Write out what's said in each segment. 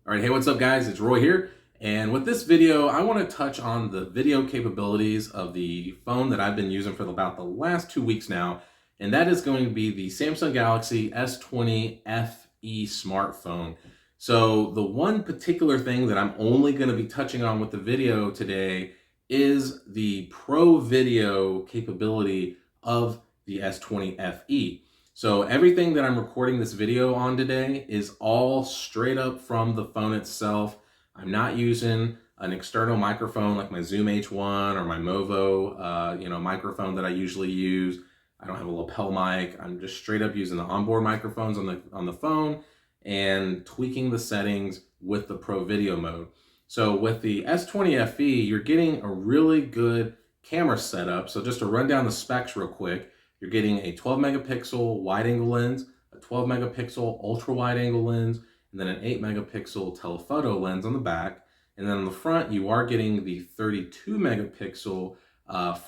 All right, hey, what's up guys? It's Roy here. And with this video, I want to touch on the video capabilities of the phone that I've been using for about the last 2 weeks now. And that is going to be the Samsung Galaxy S20 FE smartphone. So the one particular thing that I'm only going to be touching on with the video today is the pro video capability of the S20 FE. So everything that I'm recording this video on today is all straight up from the phone itself. I'm not using an external microphone like my Zoom H1 or my Movo, microphone that I usually use. I don't have a lapel mic. I'm just straight up using the onboard microphones on the phone and tweaking the settings with the Pro Video mode. So with the S20 FE, you're getting a really good camera setup. So just to run down the specs real quick, you're getting a 12 megapixel wide angle lens, a 12 megapixel ultra wide angle lens, and then an 8 megapixel telephoto lens on the back. And then on the front, you are getting the 32 megapixel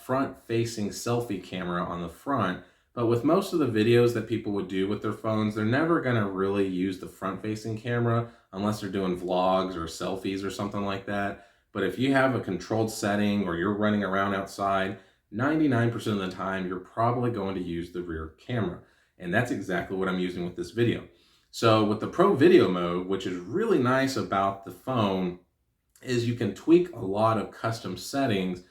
front facing selfie camera on the front. But with most of the videos that people would do with their phones, they're never gonna really use the front facing camera unless they're doing vlogs or selfies or something like that. But if you have a controlled setting or you're running around outside, 99% of the time, you're probably going to use the rear camera. And that's exactly what I'm using with this video. So with the Pro Video mode, which is really nice about the phone, is you can tweak a lot of custom settings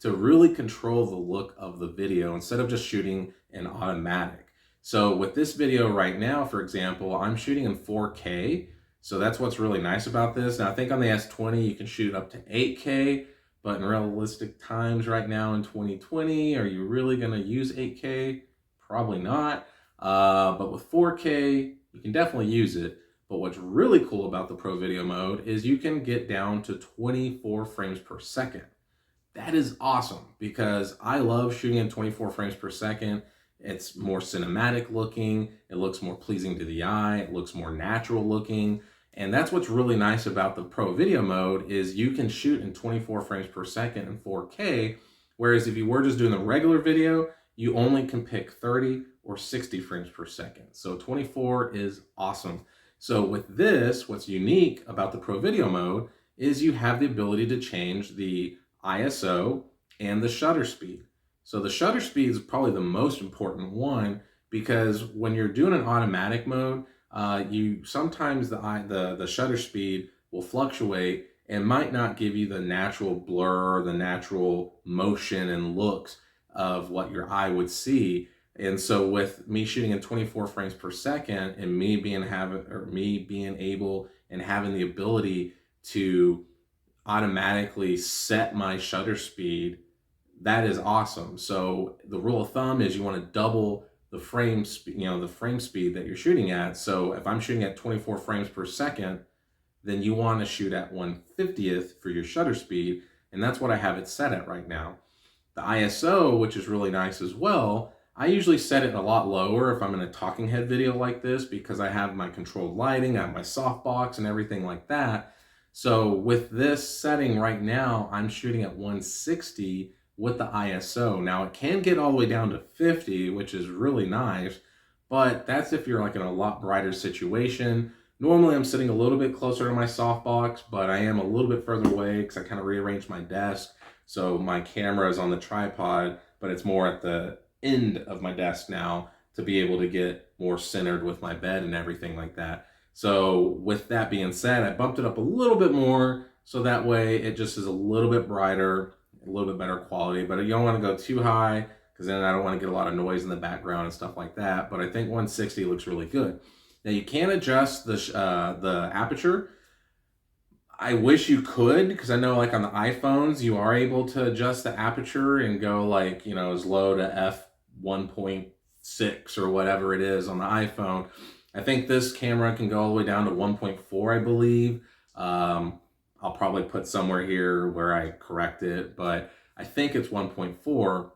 to really control the look of the video instead of just shooting in automatic. So with this video right now, for example, I'm shooting in 4K. So that's what's really nice about this. Now I think on the S20, you can shoot up to 8K. But in realistic times right now in 2020, are you really going to use 8K? Probably not. But with 4K, you can definitely use it. But what's really cool about the Pro Video mode is you can get down to 24 frames per second. That is awesome because I love shooting in 24 frames per second. It's more cinematic looking. It looks more pleasing to the eye. It looks more natural looking. And that's what's really nice about the Pro Video mode is you can shoot in 24 frames per second in 4K, whereas if you were just doing the regular video, you only can pick 30 or 60 frames per second. So 24 is awesome. So with this, what's unique about the Pro Video mode is you have the ability to change the ISO and the shutter speed. So the shutter speed is probably the most important one because when you're doing an automatic mode, you sometimes the shutter speed will fluctuate and might not give you the natural blur, the natural motion and looks of what your eye would see. And so with me shooting in 24 frames per second and me being able and having the ability to automatically set my shutter speed, that is awesome. So the rule of thumb is you want to double the frame speed, the frame speed that you're shooting at. So if I'm shooting at 24 frames per second, then you want to shoot at 1/50th for your shutter speed. And that's what I have it set at right now. The ISO, which is really nice as well, I usually set it a lot lower if I'm in a talking head video like this because I have my controlled lighting, I have my softbox and everything like that. So with this setting right now, I'm shooting at 160 with the ISO. Now it can get all the way down to 50, which is really nice, but that's if you're like in a lot brighter situation. Normally I'm sitting a little bit closer to my softbox, but I am a little bit further away because I kind of rearranged my desk. So my camera is on the tripod, but it's more at the end of my desk now to be able to get more centered with my bed and everything like that. So with that being said, I bumped it up a little bit more so that way it just is a little bit brighter, a little bit better quality, but you don't want to go too high because then I don't want to get a lot of noise in the background and stuff like that. But I think 160 looks really good. Now you can adjust the aperture. I wish you could because I know like on the iPhones you are able to adjust the aperture and go like as low to f1.6 or whatever it is on the iPhone. I think this camera can go all the way down to 1.4, I believe. I'll probably put somewhere here where I correct it, but I think it's 1.4.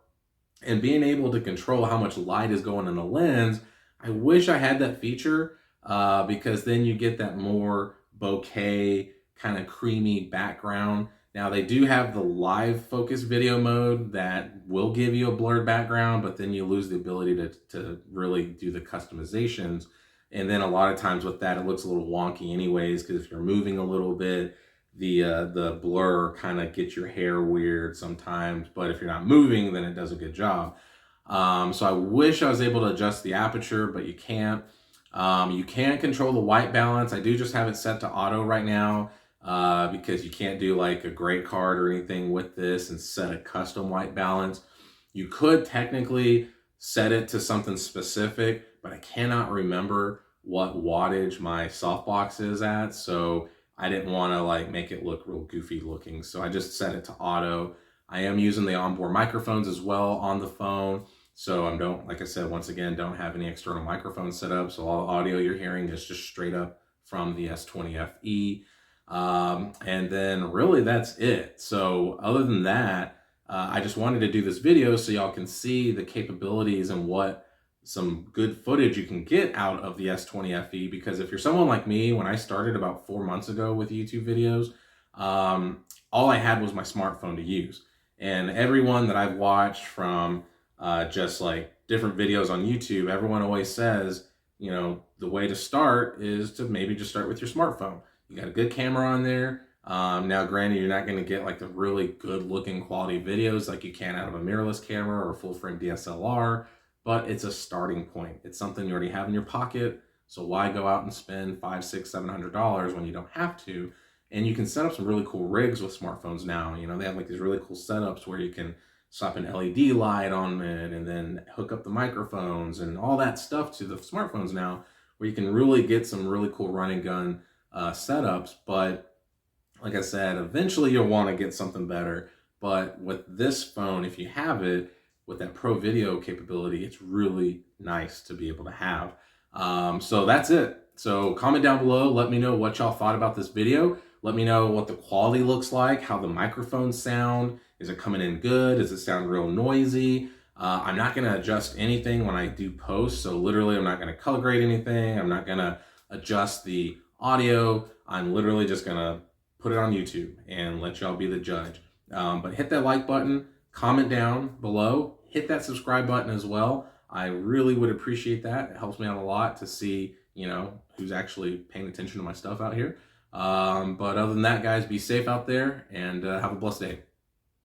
And being able to control how much light is going in the lens, I wish I had that feature because then you get that more bokeh, kind of creamy background. Now they do have the live focus video mode that will give you a blurred background, but then you lose the ability to really do the customizations And then a lot of times with that, it looks a little wonky anyways, because if you're moving a little bit, the blur kind of gets your hair weird sometimes. But if you're not moving, then it does a good job. So I wish I was able to adjust the aperture, but you can't. You can control the white balance. I do just have it set to auto right now, because you can't do like a gray card or anything with this and set a custom white balance. You could technically set it to something specific, but I cannot remember what wattage my softbox is at. So I didn't want to like make it look real goofy looking. So I just set it to auto. I am using the onboard microphones as well on the phone. So I don't, like I said, once again, don't have any external microphones set up. So all the audio you're hearing is just straight up from the S20 FE. And then really that's it. So other than that, I just wanted to do this video so y'all can see the capabilities and what some good footage you can get out of the S20 FE. Because if you're someone like me, when I started about 4 months ago with YouTube videos, all I had was my smartphone to use. And everyone that I've watched from just like different videos on YouTube, everyone always says, you know, the way to start is to maybe just start with your smartphone. You got a good camera on there. Now, granted, you're not going to get like the really good looking quality videos like you can out of a mirrorless camera or full frame DSLR, but it's a starting point. It's something you already have in your pocket. So why go out and spend $500, $600, $700 when you don't have to? And you can set up some really cool rigs with smartphones now. You know, they have like these really cool setups where you can slap an LED light on it and then hook up the microphones and all that stuff to the smartphones now, where you can really get some really cool run and gun setups. But like I said, eventually you'll want to get something better. But with this phone, if you have it with that pro video capability, it's really nice to be able to have. So that's it. So comment down below. Let me know what y'all thought about this video. Let me know what the quality looks like, how the microphones sound. Is it coming in good? Does it sound real noisy? I'm not going to adjust anything when I do post. So literally, I'm not going to color grade anything. I'm not going to adjust the audio. I'm literally just going to put it on YouTube and let y'all be the judge. But hit that like button, comment down below, hit that subscribe button as well. I really would appreciate that. It helps me out a lot to see, you know, who's actually paying attention to my stuff out here. But other than that, guys, be safe out there and have a blessed day.